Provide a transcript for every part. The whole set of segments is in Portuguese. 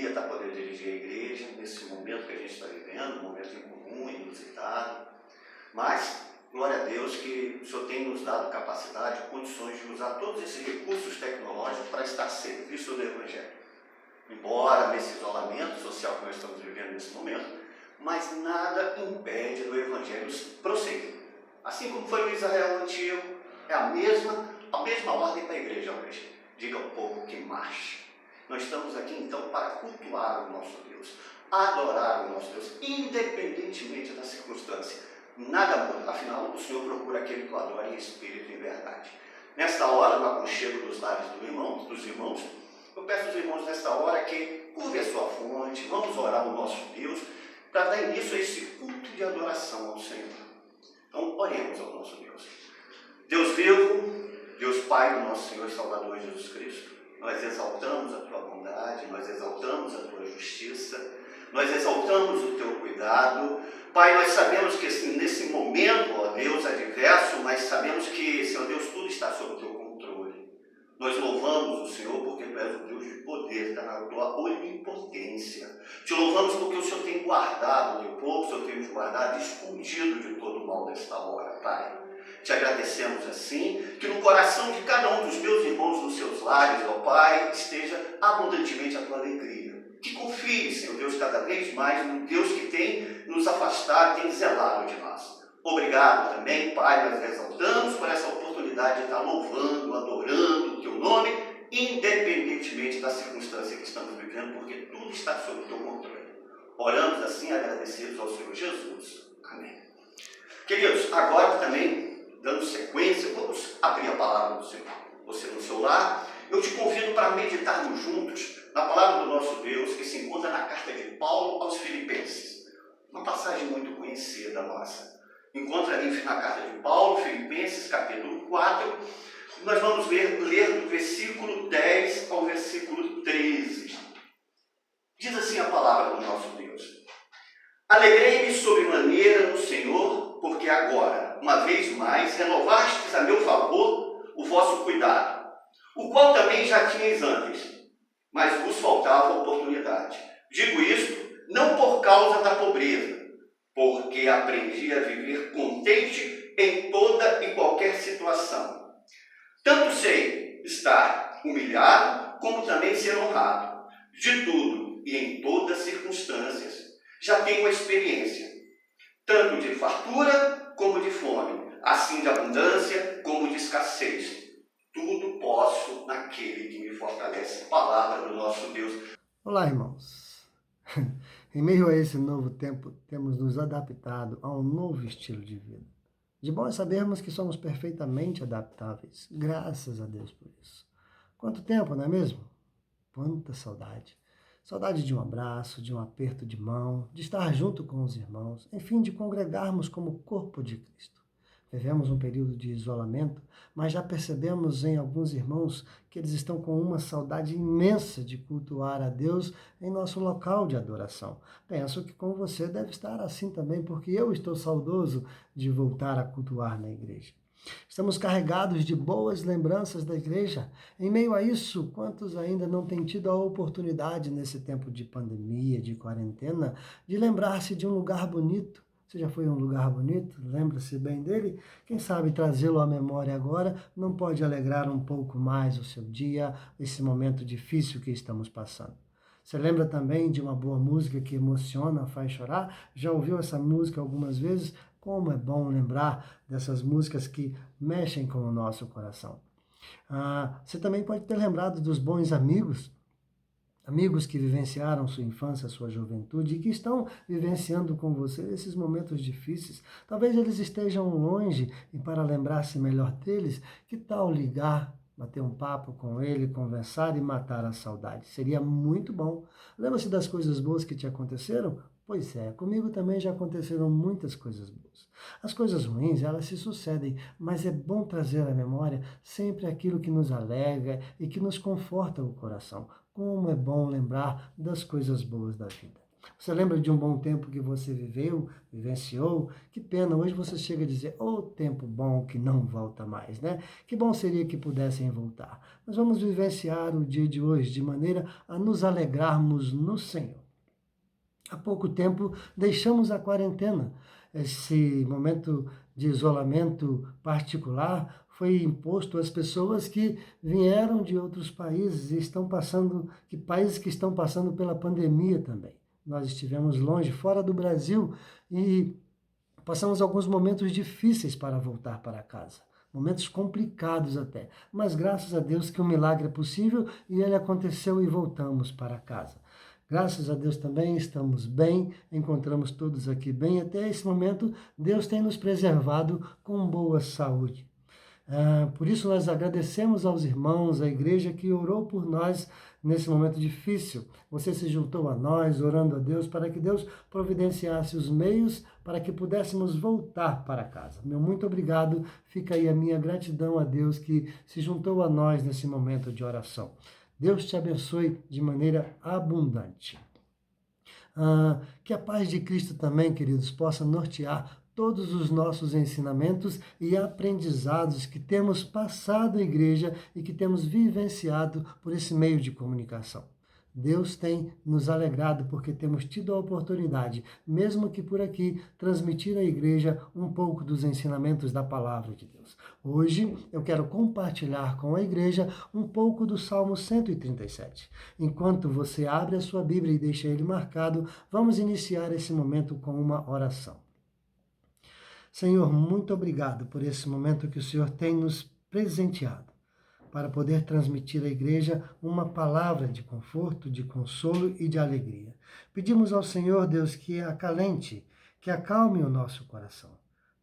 alegria estar podendo dirigir a igreja nesse momento que a gente está vivendo, um momento incomum, inusitado. Mas, glória a Deus que o Senhor tem nos dado capacidade, condições de usar todos esses recursos tecnológicos para estar a serviço do Evangelho. Embora nesse isolamento social que nós estamos vivendo nesse momento, mas nada impede do Evangelho prosseguir. Assim como foi no Israel antigo, é a mesma ordem para a igreja hoje. Diga ao povo que marche. Nós estamos aqui então para cultuar o nosso Deus, adorar o nosso Deus, independentemente da circunstância. Nada muda, afinal o Senhor procura aquele que o adora em espírito e em verdade. Nesta hora, no aconchego dos lares dos irmãos, eu peço aos irmãos nesta hora que curve a sua fonte, vamos orar ao nosso Deus, para dar início a esse culto de adoração ao Senhor. Então, oremos ao nosso Deus. Deus vivo, Deus Pai do nosso Senhor e Salvador Jesus Cristo, nós exaltamos a Tua bondade, nós exaltamos a Tua justiça, nós exaltamos o Teu cuidado. Pai, nós sabemos que nesse momento, ó Deus, adverso, mas sabemos que, Senhor Deus, tudo está sob o Teu controle. Nós louvamos o Senhor porque Tu és o Deus de poder, está na Tua onipotência. Te louvamos porque o Senhor tem guardado o Teu povo, o Senhor tem nos guardado escondido de todo o mal desta hora, Pai. Te agradecemos assim, que no coração de cada um dos meus irmãos nos seus lares, ó Pai, esteja abundantemente a Tua alegria. Que confie, Senhor Deus, cada vez mais no Deus que tem nos afastado, tem zelado de nós. Obrigado também, Pai, nós exaltamos por essa oportunidade de estar louvando, adorando o Teu nome, independentemente da circunstância que estamos vivendo, porque tudo está sob o Teu controle. Oramos assim, agradecidos ao Senhor Jesus. Amém. Queridos, agora também, dando sequência, vamos abrir a palavra do Senhor. Você no seu lar, eu te convido para meditarmos juntos na palavra do nosso Deus, que se encontra na carta de Paulo aos Filipenses. Uma passagem muito conhecida nossa. Encontra ali na carta de Paulo, Filipenses, capítulo 4. Nós vamos ler do versículo 10 ao versículo 13. Diz assim a palavra do nosso Deus. Alegrei-me sobremaneira no Senhor, porque agora, uma vez mais, renovastes a meu favor o vosso cuidado, o qual também já tinhais antes, mas vos faltava oportunidade. Digo isto não por causa da pobreza, porque aprendi a viver contente em toda e qualquer situação. Tanto sei estar humilhado, como também ser honrado. De tudo e em todas as circunstâncias, já tenho a experiência, tanto de fartura como de fome, assim de abundância como de escassez. Tudo posso naquele que me fortalece. Palavra do nosso Deus. Olá, irmãos. Em meio a esse novo tempo, temos nos adaptado a um novo estilo de vida. De bom é sabermos que somos perfeitamente adaptáveis. Graças a Deus por isso. Quanto tempo, não é mesmo? Quanta saudade. Saudade de um abraço, de um aperto de mão, de estar junto com os irmãos, enfim, de congregarmos como corpo de Cristo. Vivemos um período de isolamento, mas já percebemos em alguns irmãos que eles estão com uma saudade imensa de cultuar a Deus em nosso local de adoração. Penso que com você deve estar assim também, porque eu estou saudoso de voltar a cultuar na igreja. Estamos carregados de boas lembranças da igreja. Em meio a isso, quantos ainda não têm tido a oportunidade nesse tempo de pandemia, de quarentena, de lembrar-se de um lugar bonito? Você já foi a um lugar bonito? Lembra-se bem dele? Quem sabe trazê-lo à memória agora não pode alegrar um pouco mais o seu dia, esse momento difícil que estamos passando. Você lembra também de uma boa música que emociona, faz chorar? Já ouviu essa música algumas vezes? Como é bom lembrar dessas músicas que mexem com o nosso coração. Você também pode ter lembrado dos bons amigos, amigos que vivenciaram sua infância, sua juventude e que estão vivenciando com você esses momentos difíceis. Talvez eles estejam longe e para lembrar-se melhor deles, que tal ligar, bater um papo com ele, conversar e matar a saudade? Seria muito bom. Lembra-se das coisas boas que te aconteceram? Pois é, comigo também já aconteceram muitas coisas boas. As coisas ruins, elas se sucedem, mas é bom trazer à memória sempre aquilo que nos alegra e que nos conforta o coração. Como é bom lembrar das coisas boas da vida. Você lembra de um bom tempo que você vivenciou? Que pena, hoje você chega a dizer, tempo bom que não volta mais, né? Que bom seria que pudessem voltar. Mas vamos vivenciar o dia de hoje de maneira a nos alegrarmos no Senhor. Há pouco tempo deixamos a quarentena. Esse momento de isolamento particular foi imposto às pessoas que vieram de outros países e países que estão passando pela pandemia também. Nós estivemos longe, fora do Brasil, e passamos alguns momentos difíceis para voltar para casa. Momentos complicados até. Mas graças a Deus que o milagre é possível e ele aconteceu e voltamos para casa. Graças a Deus também estamos bem, encontramos todos aqui bem. Até esse momento, Deus tem nos preservado com boa saúde. Por isso nós agradecemos aos irmãos, à igreja que orou por nós nesse momento difícil. Você se juntou a nós, orando a Deus, para que Deus providenciasse os meios para que pudéssemos voltar para casa. Meu muito obrigado, fica aí a minha gratidão a Deus que se juntou a nós nesse momento de oração. Deus te abençoe de maneira abundante. Que a paz de Cristo também, queridos, possa nortear todos os nossos ensinamentos e aprendizados que temos passado à igreja e que temos vivenciado por esse meio de comunicação. Deus tem nos alegrado porque temos tido a oportunidade, mesmo que por aqui, transmitir à igreja um pouco dos ensinamentos da palavra de Deus. Hoje eu quero compartilhar com a igreja um pouco do Salmo 137. Enquanto você abre a sua Bíblia e deixa ele marcado, vamos iniciar esse momento com uma oração. Senhor, muito obrigado por esse momento que o Senhor tem nos presenteado, para poder transmitir à igreja uma palavra de conforto, de consolo e de alegria. Pedimos ao Senhor, Deus, que acalente, que acalme o nosso coração.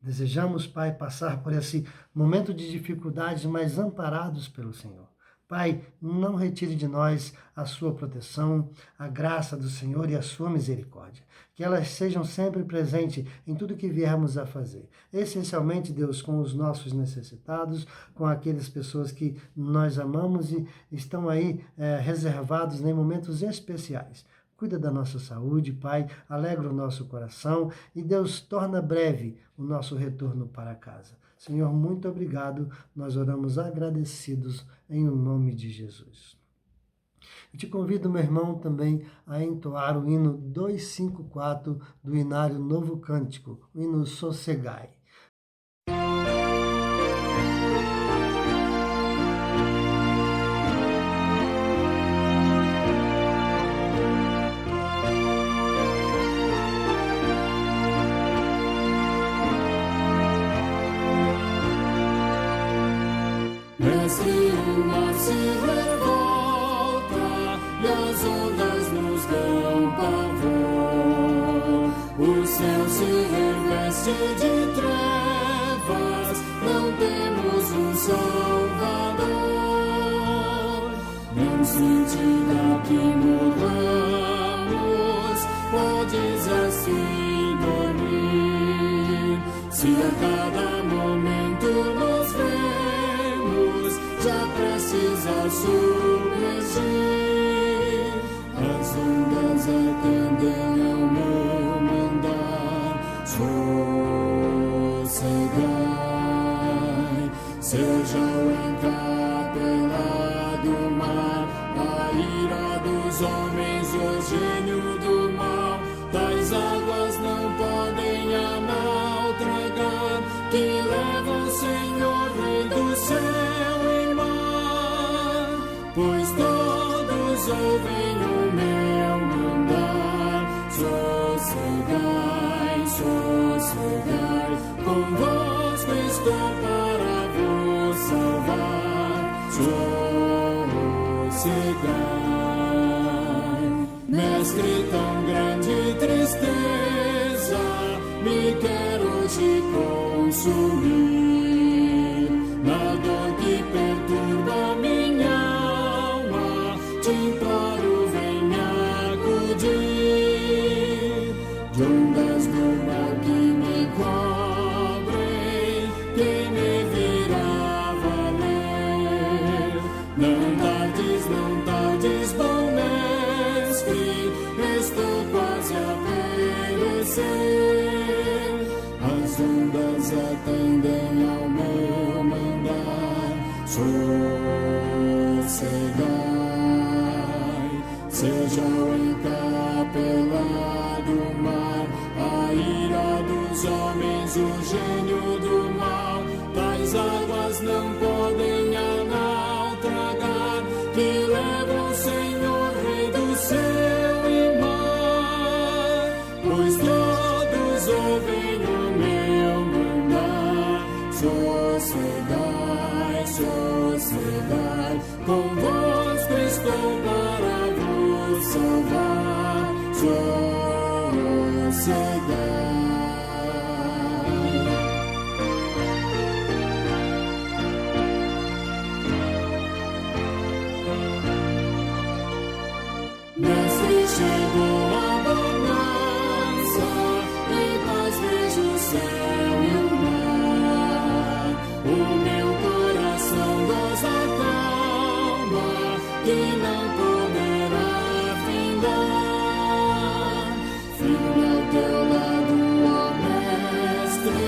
Desejamos, Pai, passar por esse momento de dificuldades, mas amparados pelo Senhor. Pai, não retire de nós a sua proteção, a graça do Senhor e a sua misericórdia. Que elas sejam sempre presentes em tudo que viermos a fazer. Essencialmente, Deus, com os nossos necessitados, com aquelas pessoas que nós amamos e estão aí reservados em momentos especiais. Cuida da nossa saúde, Pai, alegra o nosso coração e Deus torna breve o nosso retorno para casa. Senhor, muito obrigado, nós oramos agradecidos em o nome de Jesus. Eu te convido, meu irmão, também a entoar o hino 254 do Inário Novo Cântico, o hino Sossegai. Mestre, o mar se revolta e as ondas nos dão pavor. O céu se reveste de trevas, não temos um Salvador. Não se diga que morramos, podes assim dormir. Se a cada momento nos vemos, já precisa submergir. As ondas atendem ao meu mandar, sossegai. Seja o encapelado mar, a ira dos homens, o gênio do mal. Das águas não podem a nau tragar, que levam o Senhor, Rei do céu e mar. Pois todos ouvem o meu mandar, sossegai, sossegai. Convosco estou para vos salvar, sossegai. Mestre, tão grande tristeza me quer hoje consumir. Na dor que perturba minha alma, te imploro, vem me acudir. De ondas do mar que me cobrem, quem me virá valer? Não tardes, bom mestre, estou quase a todos atendem ao meu mandar. Sossegai, seja o encapelado mar, a ira dos homens, o gênio do mal. Tais águas não podem a nau tragar, que leva o Senhor, Rei do céu e mar. Pois todos ouvem o meu mandar. Sossegai, sossegai, convosco estou para vos salvar. Sossegai. Mestre, chegou a bonança, em paz vejo o céu e o mar. O meu coração goza calma, que não poderá findar. Firme ao teu lado, ó Mestre,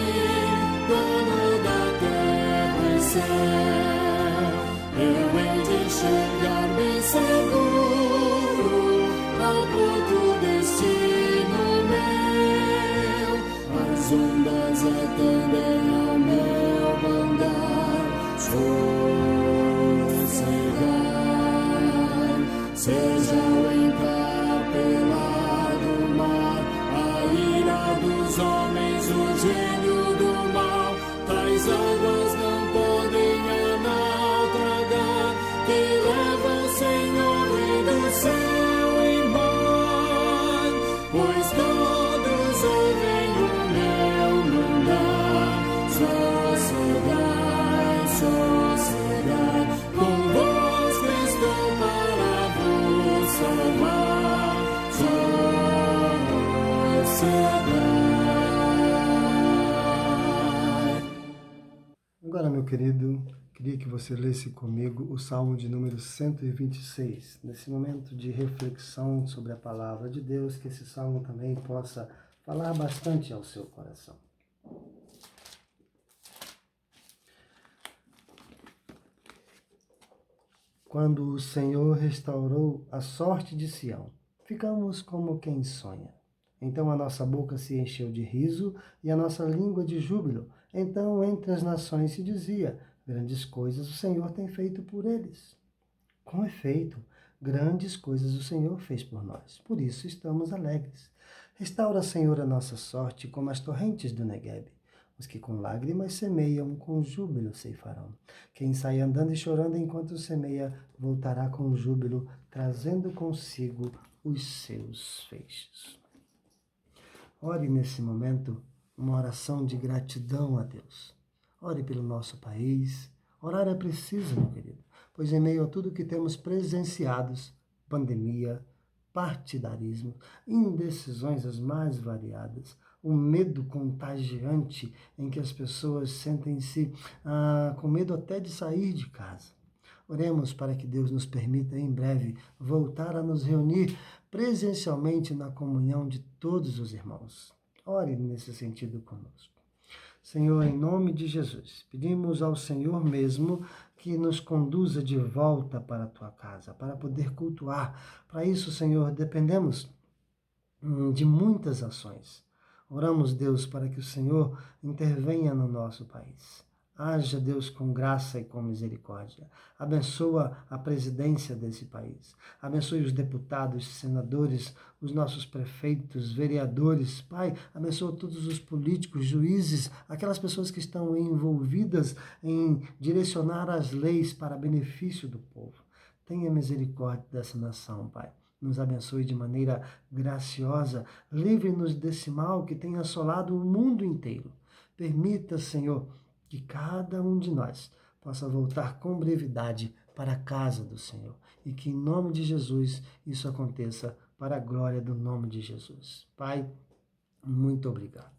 dono da terra e céu. Eu hei de chegar bem seguro ao porto destino meu. As ondas atendem ao meu mandar. Sossegai, seja o encapelado mar, a ira dos homens, o gênio do mal. Tais águas não podem a nau tragar, que leva o Senhor, Rei do céu e mar. Pois todos ouvem o meu mandar. Sossegai, sossegai, convosco estou para vos salvar. Sossegai. Agora, meu querido, queria que você lesse comigo o Salmo de número 126. Nesse momento de reflexão sobre a palavra de Deus, que esse salmo também possa falar bastante ao seu coração. Quando o Senhor restaurou a sorte de Sião, ficamos como quem sonha. Então a nossa boca se encheu de riso e a nossa língua de júbilo. Então entre as nações se dizia: grandes coisas o Senhor tem feito por eles. Com efeito, grandes coisas o Senhor fez por nós. Por isso estamos alegres. Restaura, Senhor, a nossa sorte como as torrentes do Neguebe. Os que com lágrimas semeiam, com júbilo ceifarão. Quem sai andando e chorando enquanto semeia, voltará com júbilo, trazendo consigo os seus feixes. Ore nesse momento uma oração de gratidão a Deus. Ore pelo nosso país. Orar é preciso, meu querido, pois em meio a tudo que temos presenciados, pandemia, partidarismo, indecisões as mais variadas, o medo contagiante em que as pessoas sentem-se com medo até de sair de casa. Oremos para que Deus nos permita em breve voltar a nos reunir presencialmente na comunhão de todos os irmãos. Ore nesse sentido conosco. Senhor, em nome de Jesus, pedimos ao Senhor mesmo que nos conduza de volta para a Tua casa, para poder cultuar. Para isso, Senhor, dependemos de muitas ações. Oramos, Deus, para que o Senhor intervenha no nosso país. Haja, Deus, com graça e com misericórdia. Abençoa a presidência desse país. Abençoe os deputados, senadores, os nossos prefeitos, vereadores. Pai, abençoa todos os políticos, juízes, aquelas pessoas que estão envolvidas em direcionar as leis para benefício do povo. Tenha misericórdia dessa nação, Pai. Nos abençoe de maneira graciosa. Livre-nos desse mal que tem assolado o mundo inteiro. Permita, Senhor, que cada um de nós possa voltar com brevidade para a casa do Senhor. E que em nome de Jesus isso aconteça para a glória do nome de Jesus. Pai, muito obrigado.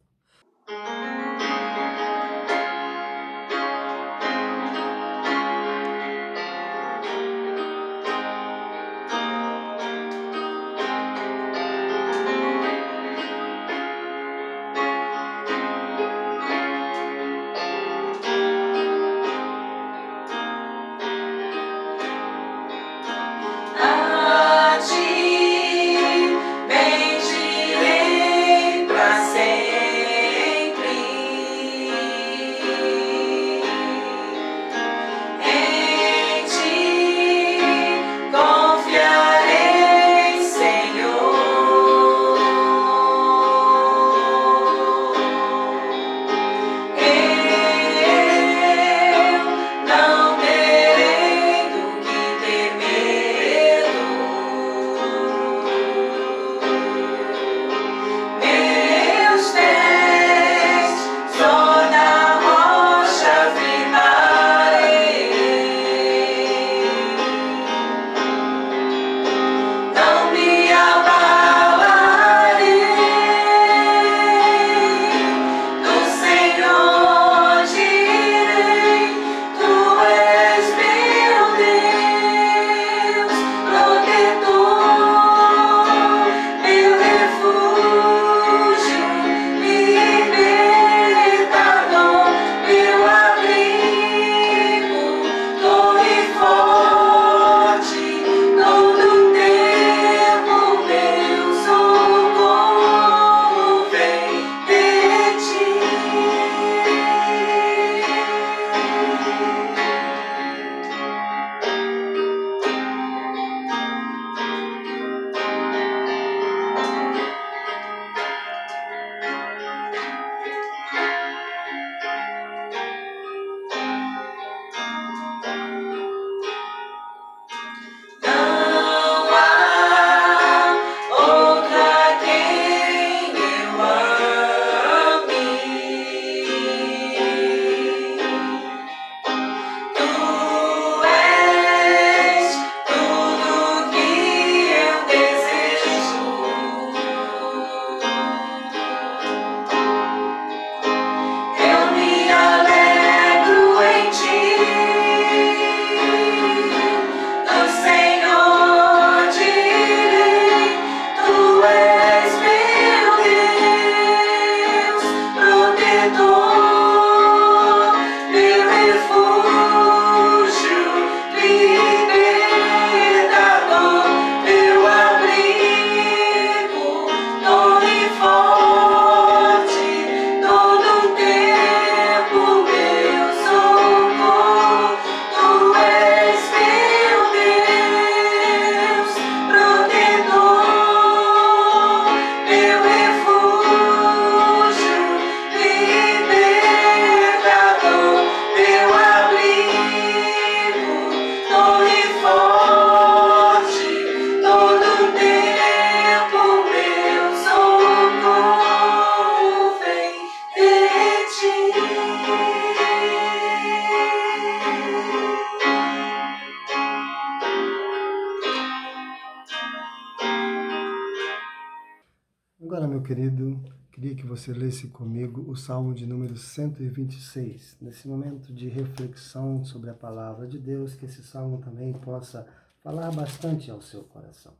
querido, queria que você lesse comigo o Salmo de número 126. Nesse momento de reflexão sobre a palavra de Deus, que esse salmo também possa falar bastante ao seu coração.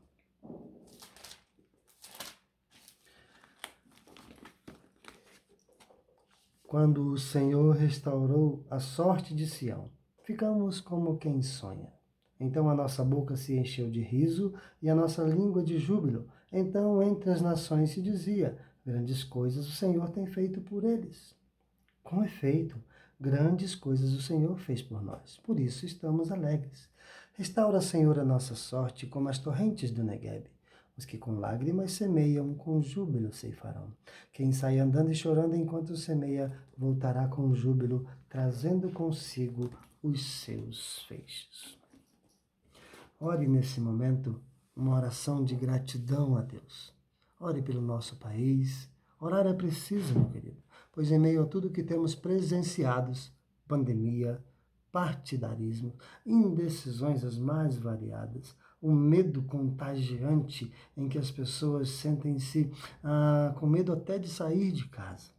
Quando o Senhor restaurou a sorte de Sião, ficamos como quem sonha. Então a nossa boca se encheu de riso e a nossa língua de júbilo. Então entre as nações se dizia: grandes coisas o Senhor tem feito por eles. Com efeito, grandes coisas o Senhor fez por nós. Por isso estamos alegres. Restaura, Senhor, a nossa sorte como as torrentes do Neguebe. Os que com lágrimas semeiam, com júbilo ceifarão. Quem sai andando e chorando enquanto semeia, voltará com júbilo, trazendo consigo os seus feixes. Ore nesse momento uma oração de gratidão a Deus. Ore pelo nosso país. Orar é preciso, meu querido, pois em meio a tudo que temos presenciados, pandemia, partidarismo, indecisões as mais variadas, um medo contagiante em que as pessoas sentem-se com medo até de sair de casa.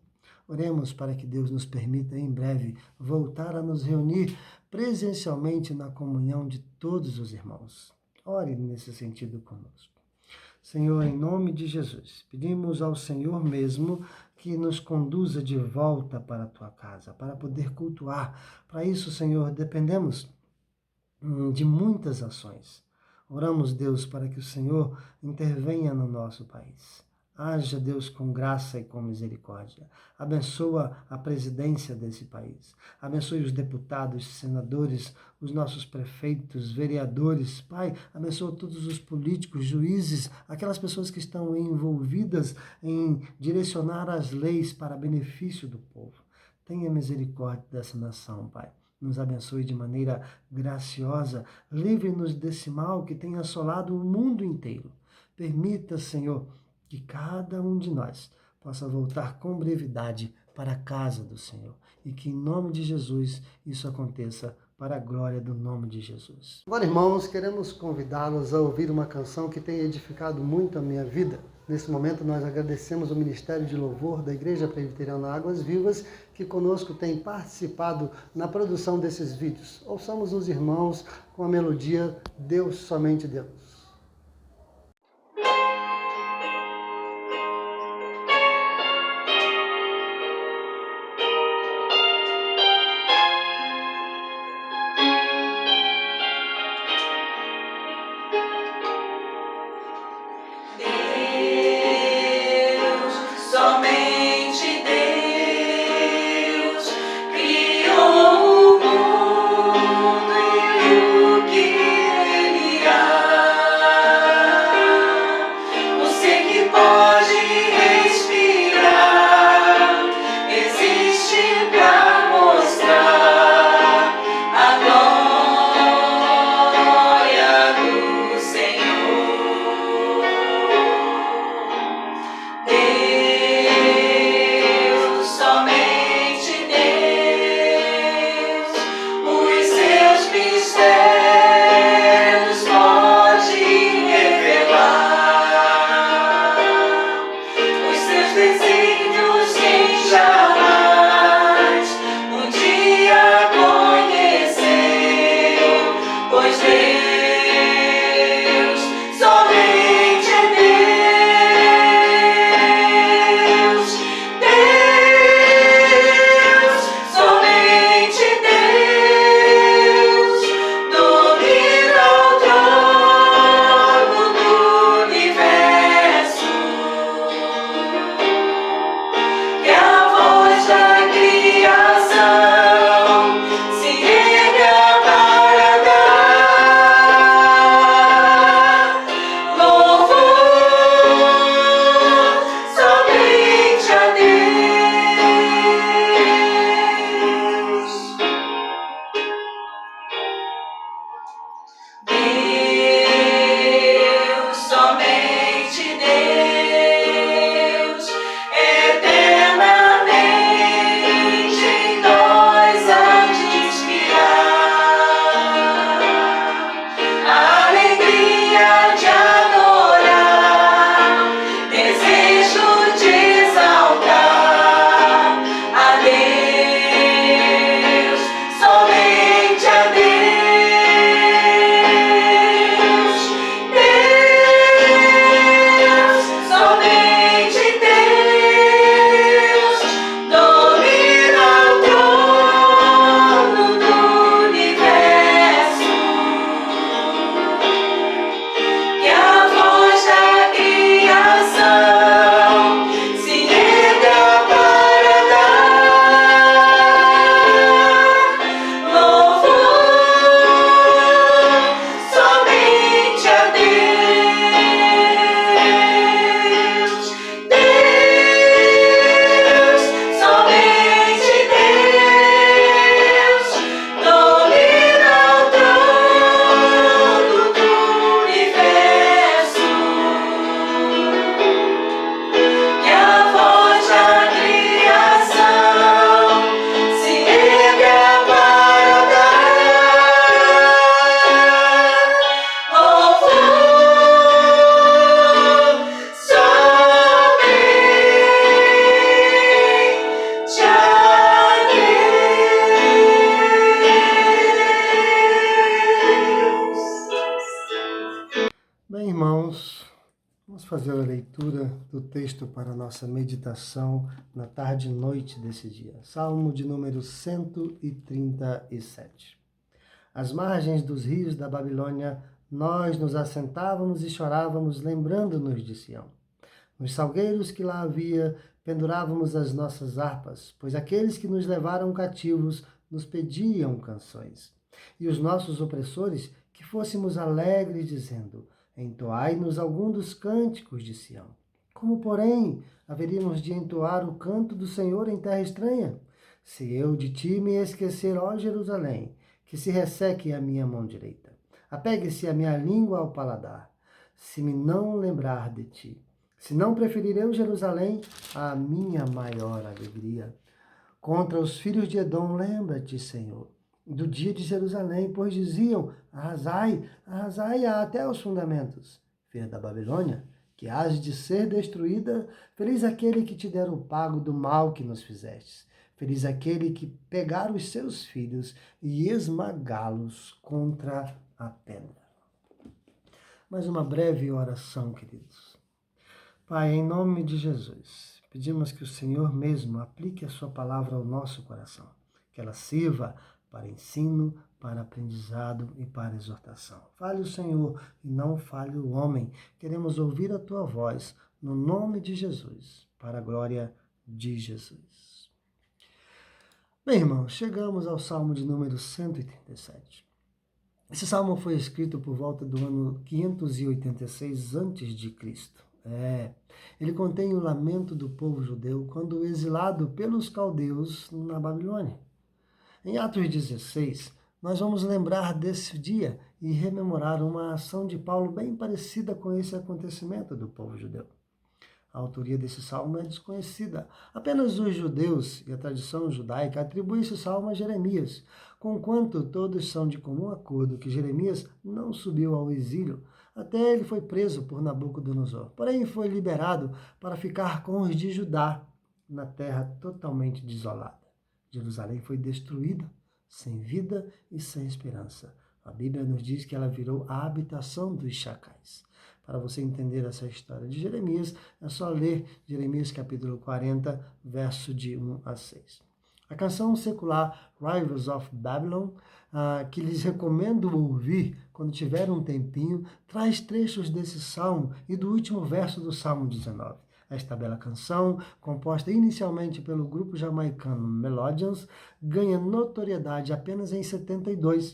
Oremos para que Deus nos permita em breve voltar a nos reunir presencialmente na comunhão de todos os irmãos. Ore nesse sentido conosco. Senhor, em nome de Jesus, pedimos ao Senhor mesmo que nos conduza de volta para a tua casa, para poder cultuar. Para isso, Senhor, dependemos de muitas ações. Oramos, Deus, para que o Senhor intervenha no nosso país. Haja, Deus, com graça e com misericórdia. Abençoa a presidência desse país. Abençoe os deputados, senadores, os nossos prefeitos, vereadores. Pai, abençoa todos os políticos, juízes, aquelas pessoas que estão envolvidas em direcionar as leis para benefício do povo. Tenha misericórdia dessa nação, Pai. Nos abençoe de maneira graciosa. Livre-nos desse mal que tem assolado o mundo inteiro. Permita, Senhor, que cada um de nós possa voltar com brevidade para a casa do Senhor. E que em nome de Jesus isso aconteça para a glória do nome de Jesus. Agora, irmãos, queremos convidá-los a ouvir uma canção que tem edificado muito a minha vida. Nesse momento nós agradecemos o Ministério de Louvor da Igreja Presbiteriana Águas Vivas, que conosco tem participado na produção desses vídeos. Ouçamos os irmãos com a melodia Deus, Somente Deus. Somente Deus criou o mundo e o que ele há. fazer a leitura do texto para a nossa meditação na tarde e noite desse dia. Salmo de número 137. Às margens dos rios da Babilônia, nós nos assentávamos e chorávamos, lembrando-nos de Sião. Nos salgueiros que lá havia, pendurávamos as nossas harpas, pois aqueles que nos levaram cativos nos pediam canções. E os nossos opressores, que fôssemos alegres, dizendo: entoai-nos algum dos cânticos de Sião. Como, porém, haveríamos de entoar o canto do Senhor em terra estranha? Se eu de ti me esquecer, ó Jerusalém, que se resseque a minha mão direita. Apegue-se a minha língua ao paladar, se me não lembrar de ti. Se não preferir eu Jerusalém, a minha maior alegria. Contra os filhos de Edom, lembra-te, Senhor, do dia de Jerusalém, pois diziam: arrasai, arrasai-a até os fundamentos. Filha da Babilônia, que hás de ser destruída, feliz aquele que te der o pago do mal que nos fizestes. Feliz aquele que pegar os seus filhos e esmagá-los contra a pedra. Mais uma breve oração, queridos. Pai, em nome de Jesus, pedimos que o Senhor mesmo aplique a sua palavra ao nosso coração, que ela sirva para ensino, para aprendizado e para exortação. Fale o Senhor e não fale o homem. Queremos ouvir a tua voz, no nome de Jesus, para a glória de Jesus. Bem, irmãos, chegamos ao Salmo de número 137. Esse salmo foi escrito por volta do ano 586 a.C. Ele contém o lamento do povo judeu quando exilado pelos caldeus na Babilônia. Em Atos 16, nós vamos lembrar desse dia e rememorar uma ação de Paulo bem parecida com esse acontecimento do povo judeu. A autoria desse salmo é desconhecida. Apenas os judeus e a tradição judaica atribuem esse salmo a Jeremias, conquanto todos são de comum acordo que Jeremias não subiu ao exílio, até ele foi preso por Nabucodonosor. Porém, foi liberado para ficar com os de Judá, na terra totalmente desolada. Jerusalém foi destruída, sem vida e sem esperança. A Bíblia nos diz que ela virou a habitação dos chacais. Para você entender essa história de Jeremias, é só ler Jeremias capítulo 40, verso de 1 a 6. A canção secular Rivers of Babylon, que lhes recomendo ouvir quando tiver um tempinho, traz trechos desse salmo e do último verso do Salmo 19. Esta bela canção, composta inicialmente pelo grupo jamaicano Melodians, ganha notoriedade apenas em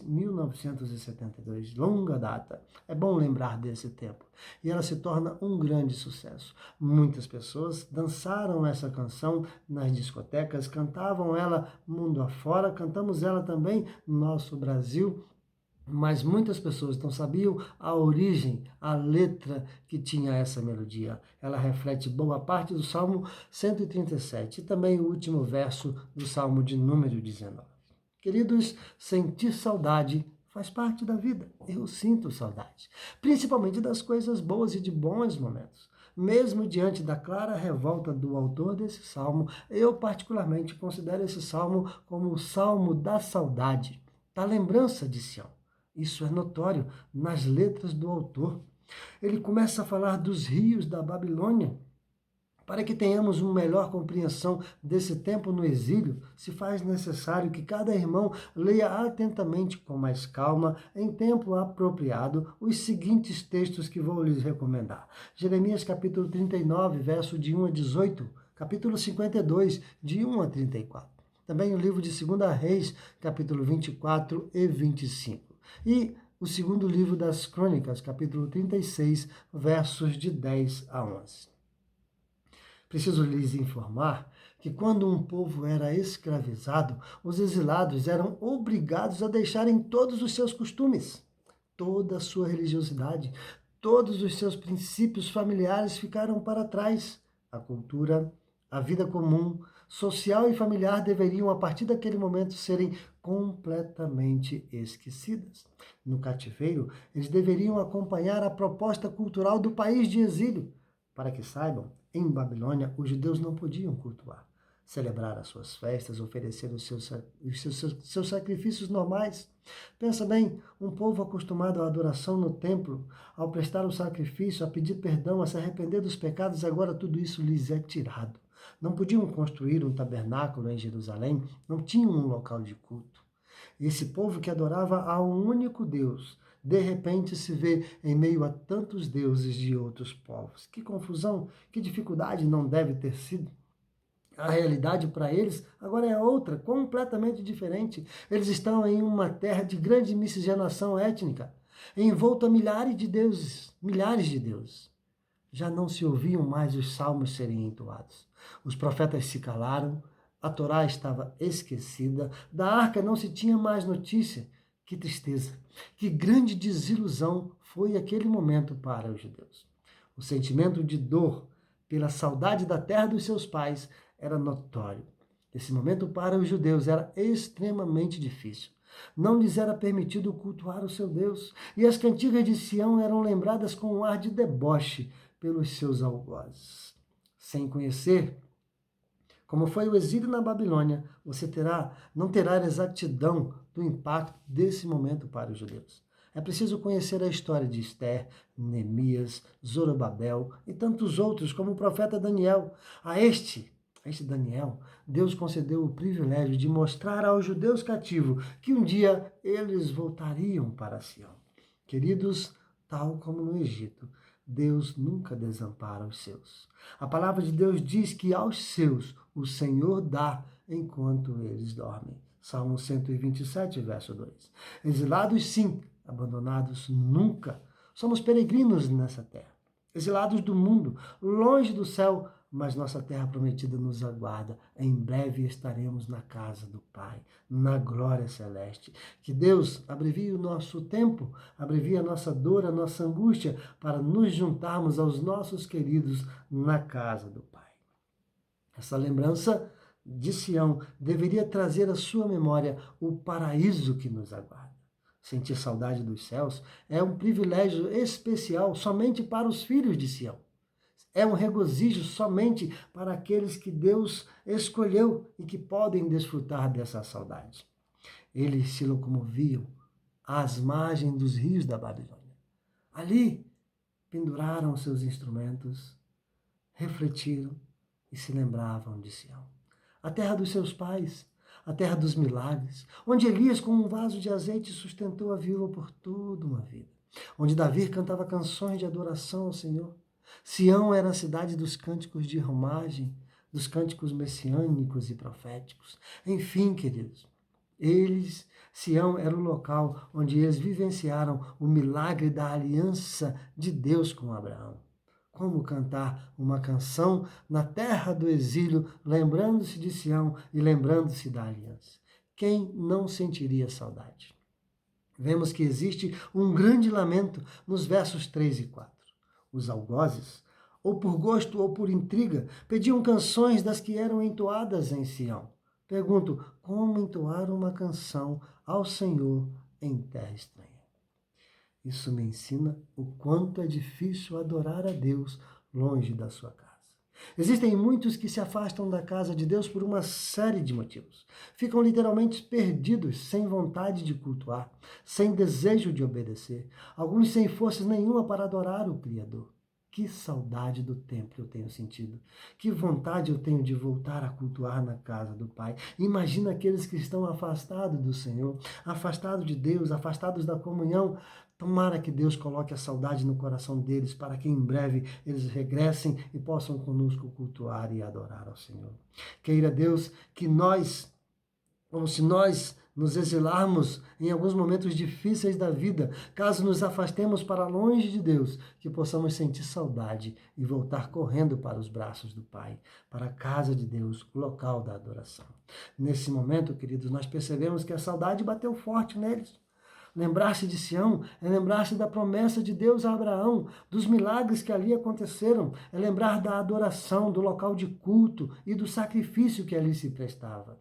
1972, longa data. É bom lembrar desse tempo. E ela se torna um grande sucesso. Muitas pessoas dançaram essa canção nas discotecas, cantavam ela mundo afora, cantamos ela também no nosso Brasil. Mas muitas pessoas não sabiam a origem, a letra que tinha essa melodia. Ela reflete boa parte do Salmo 137 e também o último verso do Salmo de número 19. Queridos, sentir saudade faz parte da vida. Eu sinto saudade, principalmente das coisas boas e de bons momentos. Mesmo diante da clara revolta do autor desse salmo, eu particularmente considero esse salmo como o salmo da saudade, da lembrança de Sião. Isso é notório nas letras do autor. Ele começa a falar dos rios da Babilônia. Para que tenhamos uma melhor compreensão desse tempo no exílio, se faz necessário que cada irmão leia atentamente, com mais calma, em tempo apropriado, os seguintes textos que vou lhes recomendar. Jeremias capítulo 39, verso de 1 a 18, capítulo 52, de 1 a 34. Também o livro de 2 Reis, capítulo 24 e 25. E o segundo livro das Crônicas, capítulo 36, versos de 10 a 11. Preciso lhes informar que quando um povo era escravizado, os exilados eram obrigados a deixarem todos os seus costumes, toda a sua religiosidade, todos os seus princípios familiares ficaram para trás. A cultura, a vida comum, social e familiar deveriam, a partir daquele momento, serem completamente esquecidas. No cativeiro, eles deveriam acompanhar a proposta cultural do país de exílio. Para que saibam, em Babilônia, os judeus não podiam cultuar. celebrar as suas festas, oferecer os seus sacrifícios normais. Pensa bem, um povo acostumado à adoração no templo, ao prestar o sacrifício, a pedir perdão, a se arrepender dos pecados, agora tudo isso lhes é tirado. Não podiam construir um tabernáculo em Jerusalém, não tinham um local de culto. Esse povo que adorava a um único Deus, de repente se vê em meio a tantos deuses de outros povos. Que confusão, que dificuldade não deve ter sido. A realidade para eles agora é outra, completamente diferente. Eles estão em uma terra de grande miscigenação étnica, envolta a milhares de deuses, milhares de deuses. Já não se ouviam mais os salmos serem entoados. Os profetas se calaram, a Torá estava esquecida, da arca não se tinha mais notícia. Que tristeza, que grande desilusão foi aquele momento para os judeus. O sentimento de dor pela saudade da terra dos seus pais era notório. Esse momento para os judeus era extremamente difícil. Não lhes era permitido cultuar o seu Deus, e as cantigas de Sião eram lembradas com um ar de deboche pelos seus algozes. Sem conhecer como foi o exílio na Babilônia, você não terá exatidão do impacto desse momento para os judeus. É preciso conhecer a história de Esther, Neemias, Zorobabel e tantos outros, como o profeta Daniel. A este Daniel, Deus concedeu o privilégio de mostrar aos judeus cativos que um dia eles voltariam para Sião. Queridos, tal como no Egito, Deus nunca desampara os seus. A palavra de Deus diz que aos seus o Senhor dá enquanto eles dormem. Salmo 127, verso 2. Exilados sim, abandonados nunca. Somos peregrinos nessa terra. Exilados do mundo, longe do céu, mas nossa terra prometida nos aguarda. Em breve estaremos na casa do Pai, na glória celeste. Que Deus abrevie o nosso tempo, abrevie a nossa dor, a nossa angústia, para nos juntarmos aos nossos queridos na casa do Pai. Essa lembrança de Sião deveria trazer à sua memória o paraíso que nos aguarda. Sentir saudade dos céus é um privilégio especial somente para os filhos de Sião. É um regozijo somente para aqueles que Deus escolheu e que podem desfrutar dessa saudade. Eles se locomoviam às margens dos rios da Babilônia. Ali penduraram seus instrumentos, refletiram e se lembravam de Sião. A terra dos seus pais, a terra dos milagres, onde Elias com um vaso de azeite sustentou a viúva por toda uma vida, onde Davi cantava canções de adoração ao Senhor. Sião era a cidade dos cânticos de romagem, dos cânticos messiânicos e proféticos. Enfim, queridos, Sião era o local onde eles vivenciaram o milagre da aliança de Deus com Abraão. Como cantar uma canção na terra do exílio, lembrando-se de Sião e lembrando-se da aliança? Quem não sentiria saudade? Vemos que existe um grande lamento nos versos 3 e 4. Os algozes, ou por gosto ou por intriga, pediam canções das que eram entoadas em Sião. Pergunto, como entoar uma canção ao Senhor em terra estranha? Isso me ensina o quanto é difícil adorar a Deus longe da sua casa. Existem muitos que se afastam da casa de Deus por uma série de motivos. Ficam literalmente perdidos, sem vontade de cultuar, sem desejo de obedecer. Alguns sem forças nenhuma para adorar o Criador. Que saudade do templo eu tenho sentido. Que vontade eu tenho de voltar a cultuar na casa do Pai. Imagina aqueles que estão afastados do Senhor, afastados de Deus, afastados da comunhão. Tomara que Deus coloque a saudade no coração deles para que em breve eles regressem e possam conosco cultuar e adorar ao Senhor. Queira Deus que nós, ou se nós nos exilarmos em alguns momentos difíceis da vida, caso nos afastemos para longe de Deus, que possamos sentir saudade e voltar correndo para os braços do Pai, para a casa de Deus, o local da adoração. Nesse momento, queridos, nós percebemos que a saudade bateu forte neles. Lembrar-se de Sião é lembrar-se da promessa de Deus a Abraão, dos milagres que ali aconteceram, é lembrar da adoração, do local de culto e do sacrifício que ali se prestava.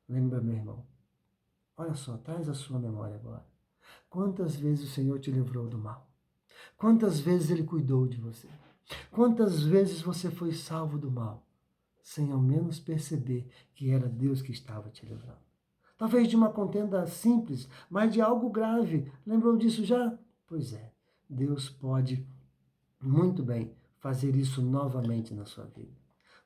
Lembra, meu irmão? Olha só, traz a sua memória agora. Quantas vezes o Senhor te livrou do mal? Quantas vezes Ele cuidou de você? Quantas vezes você foi salvo do mal? sem ao menos perceber que era Deus que estava te livrando. Talvez de uma contenda simples, mas de algo grave. Lembrou disso já? Pois é, Deus pode muito bem fazer isso novamente na sua vida.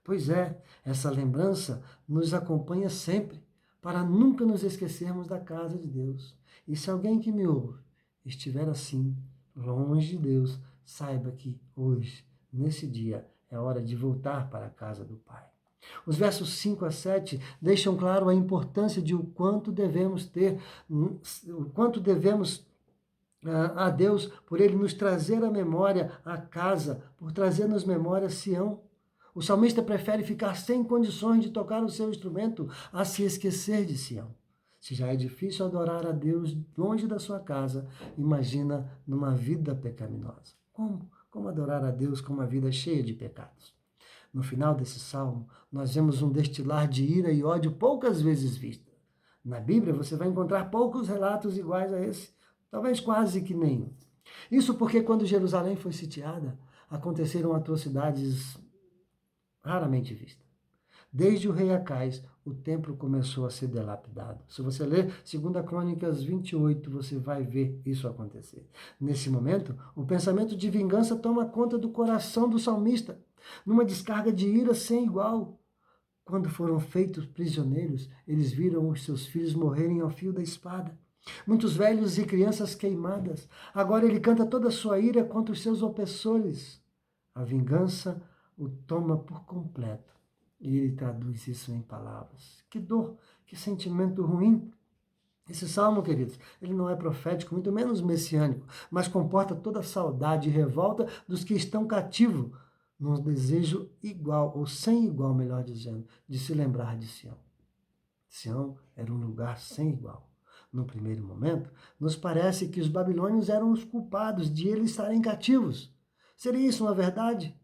Pois é, essa lembrança nos acompanha sempre, para nunca nos esquecermos da casa de Deus. E se alguém que me ouve estiver assim, longe de Deus, saiba que hoje, nesse dia, é hora de voltar para a casa do Pai. Os versos 5 a 7 deixam claro a importância de o quanto devemos a Deus por Ele nos trazer à memória a casa, por trazer-nos memória Sião. O salmista prefere ficar sem condições de tocar o seu instrumento a se esquecer de Sião. Se já é difícil adorar a Deus longe da sua casa, imagina numa vida pecaminosa. Como adorar a Deus com uma vida cheia de pecados? No final desse salmo, nós vemos um destilar de ira e ódio poucas vezes visto. Na Bíblia, você vai encontrar poucos relatos iguais a esse, talvez quase que nenhum. Isso porque quando Jerusalém foi sitiada, aconteceram atrocidades raramente vistas. Desde o rei Acais, o templo começou a ser dilapidado. Se você ler 2 Crônicas 28, você vai ver isso acontecer. Nesse momento, o pensamento de vingança toma conta do coração do salmista, numa descarga de ira sem igual. Quando foram feitos prisioneiros, eles viram os seus filhos morrerem ao fio da espada. Muitos velhos e crianças queimadas. Agora ele canta toda a sua ira contra os seus opressores. A vingança o toma por completo. E ele traduz isso em palavras. Que dor, que sentimento ruim. Esse salmo, queridos, ele não é profético, muito menos messiânico, mas comporta toda a saudade e revolta dos que estão cativos, num desejo igual, ou sem igual, melhor dizendo, de se lembrar de Sião. Sião era um lugar sem igual. No primeiro momento, nos parece que os babilônios eram os culpados de eles estarem cativos. Seria isso uma verdade?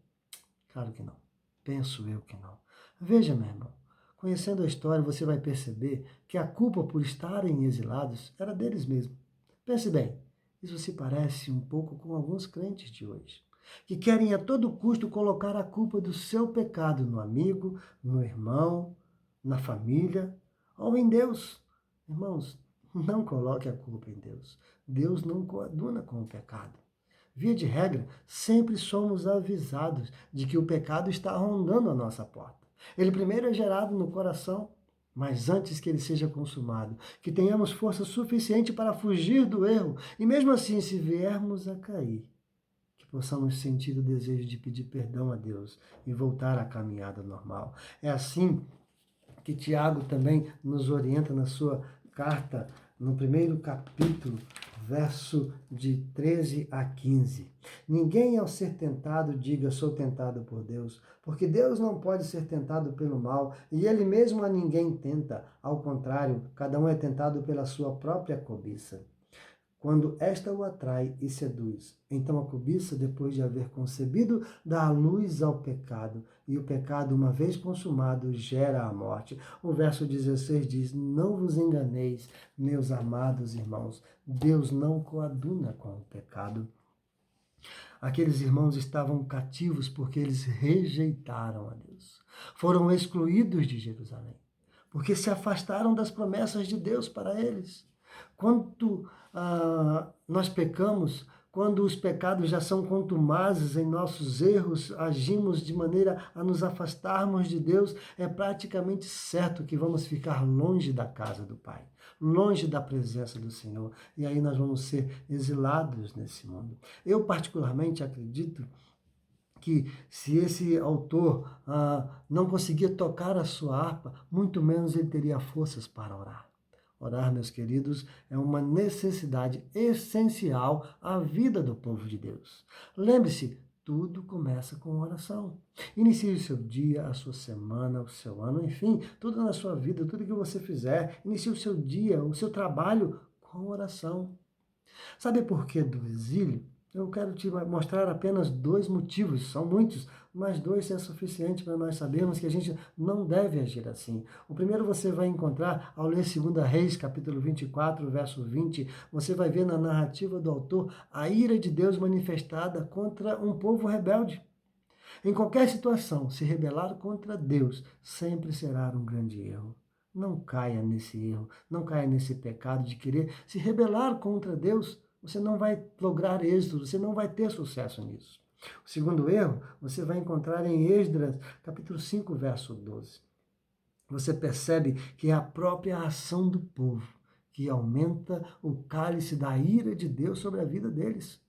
Claro que não. Penso eu que não. Veja, meu irmão, conhecendo a história, você vai perceber que a culpa por estarem exilados era deles mesmos. Pense bem, isso se parece um pouco com alguns crentes de hoje, que querem a todo custo colocar a culpa do seu pecado no amigo, no irmão, na família ou em Deus. Irmãos, não coloque a culpa em Deus. Deus não coaduna com o pecado. Via de regra, sempre somos avisados de que o pecado está rondando a nossa porta. Ele primeiro é gerado no coração, mas antes que ele seja consumado, que tenhamos força suficiente para fugir do erro, e mesmo assim, se viermos a cair, que possamos sentir o desejo de pedir perdão a Deus e voltar à caminhada normal. É assim que Tiago também nos orienta na sua carta, no primeiro capítulo, verso de 13 a 15. Ninguém ao ser tentado diga, sou tentado por Deus, porque Deus não pode ser tentado pelo mal, e ele mesmo a ninguém tenta. Ao contrário, cada um é tentado pela sua própria cobiça, quando esta o atrai e seduz. Então a cobiça, depois de haver concebido, dá luz ao pecado, e o pecado, uma vez consumado, gera a morte. O verso 16 diz, não vos enganeis, meus amados irmãos, Deus não coaduna com o pecado. Aqueles irmãos estavam cativos porque eles rejeitaram a Deus. Foram excluídos de Jerusalém, porque se afastaram das promessas de Deus para eles. Quando nós pecamos, quando os pecados já são contumazes em nossos erros, agimos de maneira a nos afastarmos de Deus, é praticamente certo que vamos ficar longe da casa do Pai, longe da presença do Senhor, e aí nós vamos ser exilados nesse mundo. Eu particularmente acredito que se esse autor não conseguia tocar a sua harpa, muito menos ele teria forças para orar. Orar, meus queridos, é uma necessidade essencial à vida do povo de Deus. Lembre-se, tudo começa com oração. Inicie o seu dia, a sua semana, o seu ano, enfim, tudo na sua vida, tudo que você fizer. Inicie o seu dia, o seu trabalho com oração. Sabe por que do exílio? Eu quero te mostrar apenas 2 motivos, são muitos, mas 2 é suficiente para nós sabermos que a gente não deve agir assim. O primeiro você vai encontrar ao ler 2 Reis, capítulo 24, verso 20, você vai ver na narrativa do autor a ira de Deus manifestada contra um povo rebelde. Em qualquer situação, se rebelar contra Deus sempre será um grande erro. Não caia nesse erro, não caia nesse pecado de querer se rebelar contra Deus. Você não vai lograr êxito, você não vai ter sucesso nisso. O segundo erro, você vai encontrar em Esdras, capítulo 5, verso 12. Você percebe que é a própria ação do povo que aumenta o cálice da ira de Deus sobre a vida deles.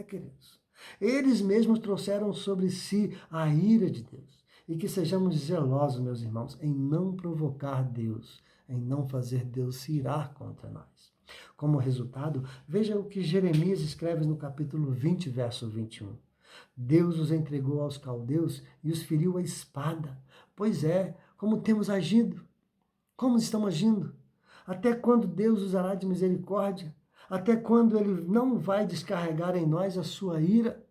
Queridos. Eles mesmos trouxeram sobre si a ira de Deus. E que sejamos zelosos, meus irmãos, em não provocar Deus, em não fazer Deus se irar contra nós. Como resultado, veja o que Jeremias escreve no capítulo 20, verso 21. Deus os entregou aos caldeus e os feriu a espada. Pois é, como temos agido? Como estamos agindo? Até quando Deus usará de misericórdia? Até quando Ele não vai descarregar em nós a sua ira?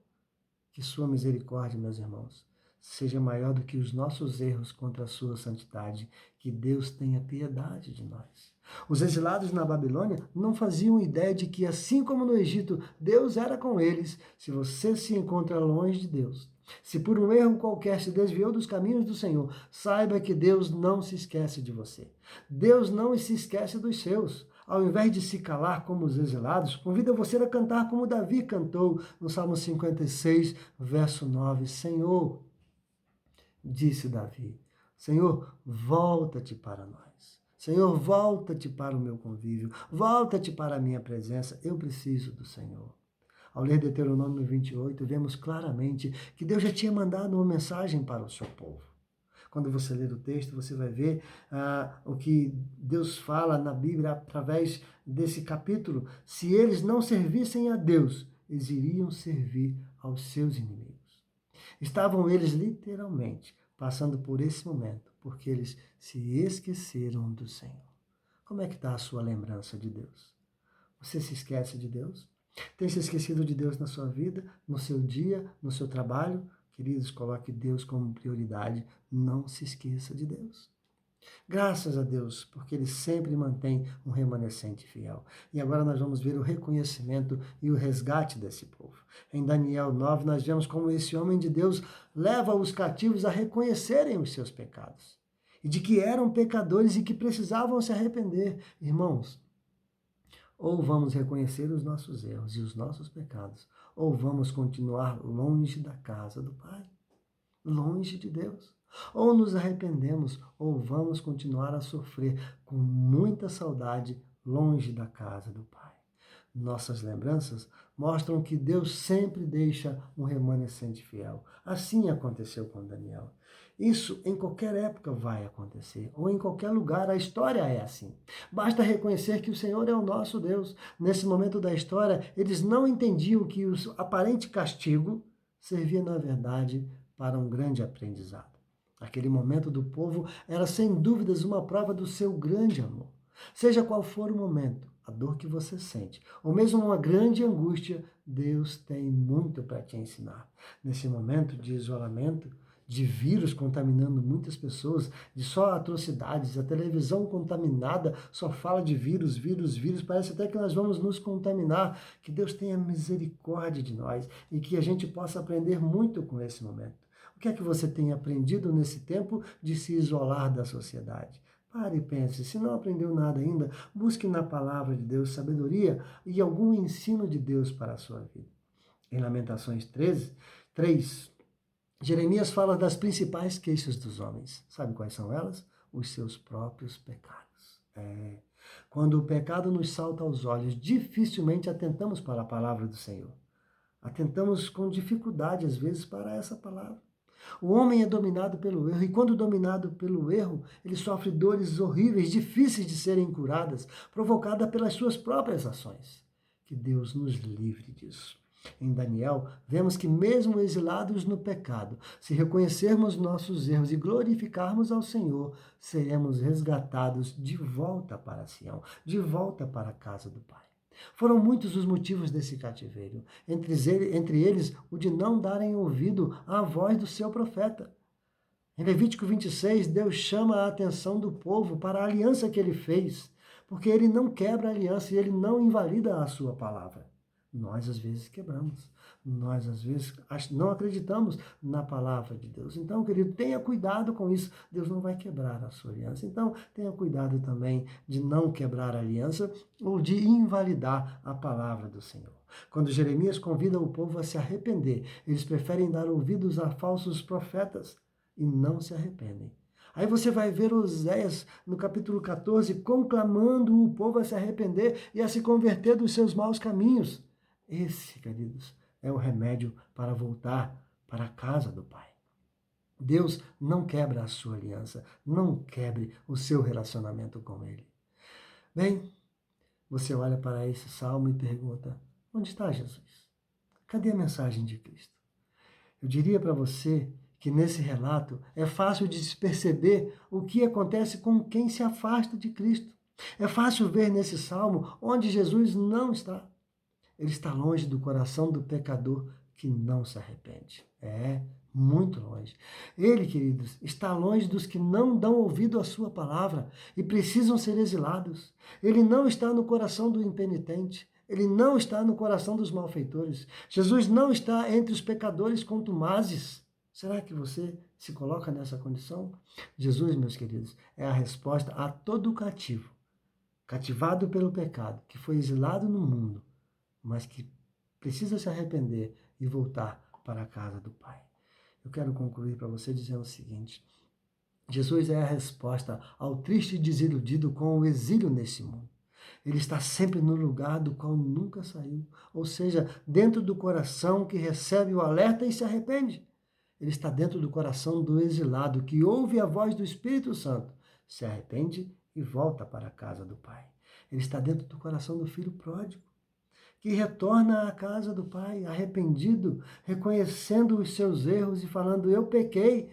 Que sua misericórdia, meus irmãos, seja maior do que os nossos erros contra a sua santidade. Que Deus tenha piedade de nós. Os exilados na Babilônia não faziam ideia de que, assim como no Egito, Deus era com eles. Se você se encontra longe de Deus, se por um erro qualquer se desviou dos caminhos do Senhor, saiba que Deus não se esquece de você. Deus não se esquece dos seus. Ao invés de se calar como os exilados, convida você a cantar como Davi cantou no Salmo 56, verso 9. Senhor, disse Davi, Senhor, volta-te para nós. Senhor, volta-te para o meu convívio. Volta-te para a minha presença. Eu preciso do Senhor. Ao ler Deuteronômio 28, vemos claramente que Deus já tinha mandado uma mensagem para o seu povo. Quando você ler o texto, você vai ver o que Deus fala na Bíblia através desse capítulo. Se eles não servissem a Deus, eles iriam servir aos seus inimigos. Estavam eles literalmente passando por esse momento, porque eles se esqueceram do Senhor. Como é que está a sua lembrança de Deus? Você se esquece de Deus? Tem se esquecido de Deus na sua vida, no seu dia, no seu trabalho? Queridos, coloque Deus como prioridade. Não se esqueça de Deus. Graças a Deus, porque Ele sempre mantém um remanescente fiel. E agora nós vamos ver o reconhecimento e o resgate desse povo. Em Daniel 9, nós vemos como esse homem de Deus leva os cativos a reconhecerem os seus pecados. E de que eram pecadores e que precisavam se arrepender. Irmãos, ou vamos reconhecer os nossos erros e os nossos pecados, ou vamos continuar longe da casa do Pai, longe de Deus. Ou nos arrependemos, ou vamos continuar a sofrer com muita saudade longe da casa do Pai. Nossas lembranças mostram que Deus sempre deixa um remanescente fiel. Assim aconteceu com Daniel. Isso em qualquer época vai acontecer, ou em qualquer lugar, a história é assim. Basta reconhecer que o Senhor é o nosso Deus. Nesse momento da história, eles não entendiam que o aparente castigo servia, na verdade, para um grande aprendizado. Aquele momento do povo era, sem dúvidas, uma prova do seu grande amor. Seja qual for o momento, a dor que você sente, ou mesmo uma grande angústia, Deus tem muito para te ensinar. Nesse momento de isolamento, de vírus contaminando muitas pessoas, de só atrocidades, a televisão contaminada só fala de vírus, vírus, vírus, parece até que nós vamos nos contaminar. Que Deus tenha misericórdia de nós e que a gente possa aprender muito com esse momento. O que é que você tem aprendido nesse tempo de se isolar da sociedade? Pare e pense, se não aprendeu nada ainda, busque na palavra de Deus sabedoria e algum ensino de Deus para a sua vida. Em Lamentações 3, Jeremias fala das principais queixas dos homens. Sabe quais são elas? Os seus próprios pecados. Quando o pecado nos salta aos olhos, dificilmente atentamos para a palavra do Senhor. Atentamos com dificuldade, às vezes, para essa palavra. O homem é dominado pelo erro, e quando dominado pelo erro, ele sofre dores horríveis, difíceis de serem curadas, provocadas pelas suas próprias ações. Que Deus nos livre disso. Em Daniel, vemos que mesmo exilados no pecado, se reconhecermos nossos erros e glorificarmos ao Senhor, seremos resgatados de volta para Sião, de volta para a casa do Pai. Foram muitos os motivos desse cativeiro, entre eles o de não darem ouvido à voz do seu profeta. Em Levítico 26, Deus chama a atenção do povo para a aliança que ele fez, porque ele não quebra a aliança e ele não invalida a sua palavra. Nós, às vezes, quebramos. Nós, às vezes, não acreditamos na palavra de Deus. Então, querido, tenha cuidado com isso. Deus não vai quebrar a sua aliança. Então, tenha cuidado também de não quebrar a aliança ou de invalidar a palavra do Senhor. Quando Jeremias convida o povo a se arrepender, eles preferem dar ouvidos a falsos profetas e não se arrependem. Aí você vai ver Oséias, no capítulo 14, conclamando o povo a se arrepender e a se converter dos seus maus caminhos. Esse, queridos, é o remédio para voltar para a casa do Pai. Deus não quebra a sua aliança, não quebre o seu relacionamento com Ele. Bem, você olha para esse salmo e pergunta, onde está Jesus? Cadê a mensagem de Cristo? Eu diria para você que nesse relato é fácil de se perceber o que acontece com quem se afasta de Cristo. É fácil ver nesse salmo onde Jesus não está. Ele está longe do coração do pecador que não se arrepende. É, muito longe. Ele, queridos, está longe dos que não dão ouvido à sua palavra e precisam ser exilados. Ele não está no coração do impenitente. Ele não está no coração dos malfeitores. Jesus não está entre os pecadores contumazes. Será que você se coloca nessa condição? Jesus, meus queridos, é a resposta a todo cativo, cativado pelo pecado, que foi exilado no mundo, mas que precisa se arrepender e voltar para a casa do Pai. Eu quero concluir para você dizendo o seguinte: Jesus é a resposta ao triste desiludido com o exílio nesse mundo. Ele está sempre no lugar do qual nunca saiu, ou seja, dentro do coração que recebe o alerta e se arrepende. Ele está dentro do coração do exilado que ouve a voz do Espírito Santo, se arrepende e volta para a casa do Pai. Ele está dentro do coração do filho pródigo, que retorna à casa do Pai, arrependido, reconhecendo os seus erros e falando, eu pequei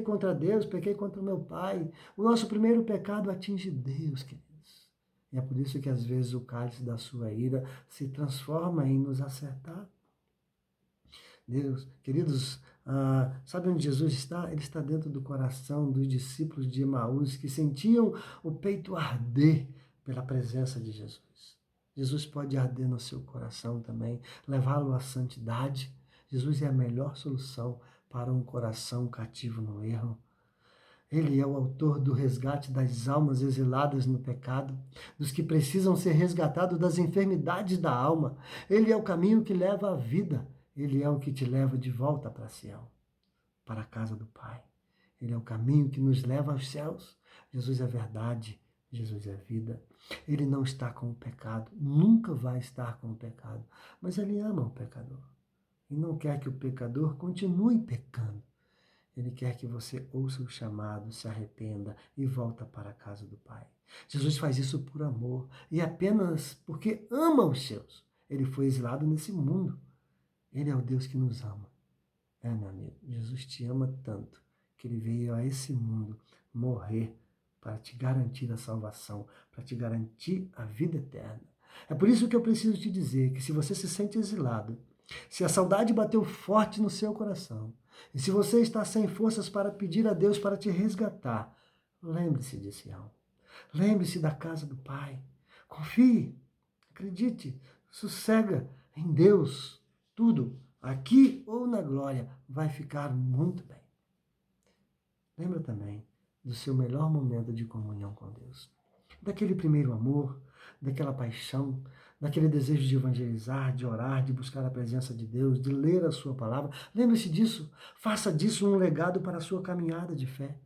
contra Deus, pequei contra o meu Pai. O nosso primeiro pecado atinge Deus, queridos. E é por isso que às vezes o cálice da sua ira se transforma em nos acertar. Deus, queridos, sabe onde Jesus está? Ele está dentro do coração dos discípulos de Emaús que sentiam o peito arder pela presença de Jesus. Jesus pode arder no seu coração também, levá-lo à santidade. Jesus é a melhor solução para um coração cativo no erro. Ele é o autor do resgate das almas exiladas no pecado, dos que precisam ser resgatados das enfermidades da alma. Ele é o caminho que leva à vida. Ele é o que te leva de volta para Sião, para a casa do Pai. Ele é o caminho que nos leva aos céus. Jesus é verdade, Jesus é vida. Ele não está com o pecado, nunca vai estar com o pecado, mas ele ama o pecador e não quer que o pecador continue pecando. Ele quer que você ouça o chamado, se arrependa e volta para a casa do Pai. Jesus faz isso por amor e apenas porque ama os seus. Ele foi exilado nesse mundo. Ele é o Deus que nos ama. É, meu amigo, Jesus te ama tanto que ele veio a esse mundo morrer para te garantir a salvação, para te garantir a vida eterna. É por isso que eu preciso te dizer que se você se sente exilado, se a saudade bateu forte no seu coração, e se você está sem forças para pedir a Deus para te resgatar, lembre-se de Sião. Lembre-se da casa do Pai. Confie, acredite, sossega em Deus. Tudo, aqui ou na glória, vai ficar muito bem. Lembra também do seu melhor momento de comunhão com Deus. Daquele primeiro amor, daquela paixão, daquele desejo de evangelizar, de orar, de buscar a presença de Deus, de ler a sua palavra. Lembre-se disso, faça disso um legado para a sua caminhada de fé.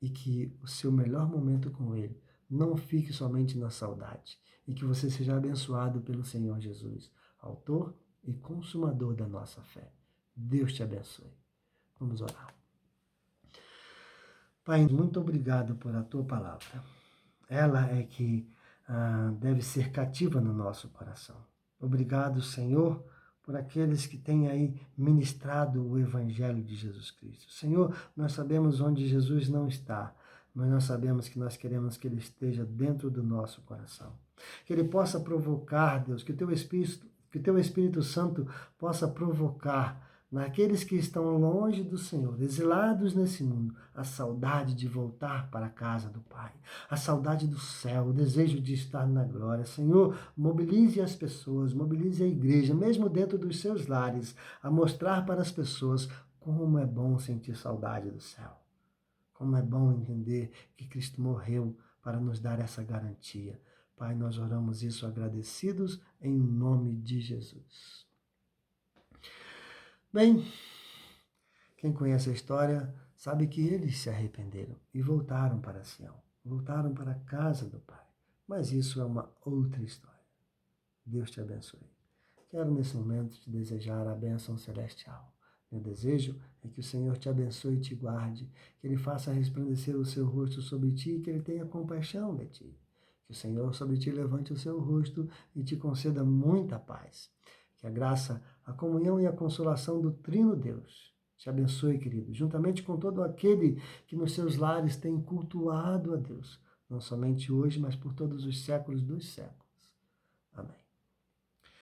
E que o seu melhor momento com Ele não fique somente na saudade. E que você seja abençoado pelo Senhor Jesus, autor e consumador da nossa fé. Deus te abençoe. Vamos orar. Pai, muito obrigado por a tua palavra. Ela é que deve ser cativa no nosso coração. Obrigado, Senhor, por aqueles que têm aí ministrado o Evangelho de Jesus Cristo. Senhor, nós sabemos onde Jesus não está, mas nós sabemos que nós queremos que Ele esteja dentro do nosso coração. Que Ele possa provocar, Deus, que o Teu Espírito Santo possa provocar naqueles que estão longe do Senhor, exilados nesse mundo, a saudade de voltar para a casa do Pai, a saudade do céu, o desejo de estar na glória. Senhor, mobilize as pessoas, mobilize a igreja, mesmo dentro dos seus lares, a mostrar para as pessoas como é bom sentir saudade do céu. Como é bom entender que Cristo morreu para nos dar essa garantia. Pai, nós oramos isso agradecidos em nome de Jesus. Bem, quem conhece a história sabe que eles se arrependeram e voltaram para Sião, voltaram para a casa do Pai. Mas isso é uma outra história. Deus te abençoe. Quero nesse momento te desejar a bênção celestial. Meu desejo é que o Senhor te abençoe e te guarde, que Ele faça resplandecer o seu rosto sobre ti e que Ele tenha compaixão de ti. Que o Senhor sobre ti levante o seu rosto e te conceda muita paz. Que a graça, a comunhão e a consolação do Trino Deus te abençoe, querido, juntamente com todo aquele que nos seus lares tem cultuado a Deus, não somente hoje, mas por todos os séculos dos séculos. Amém.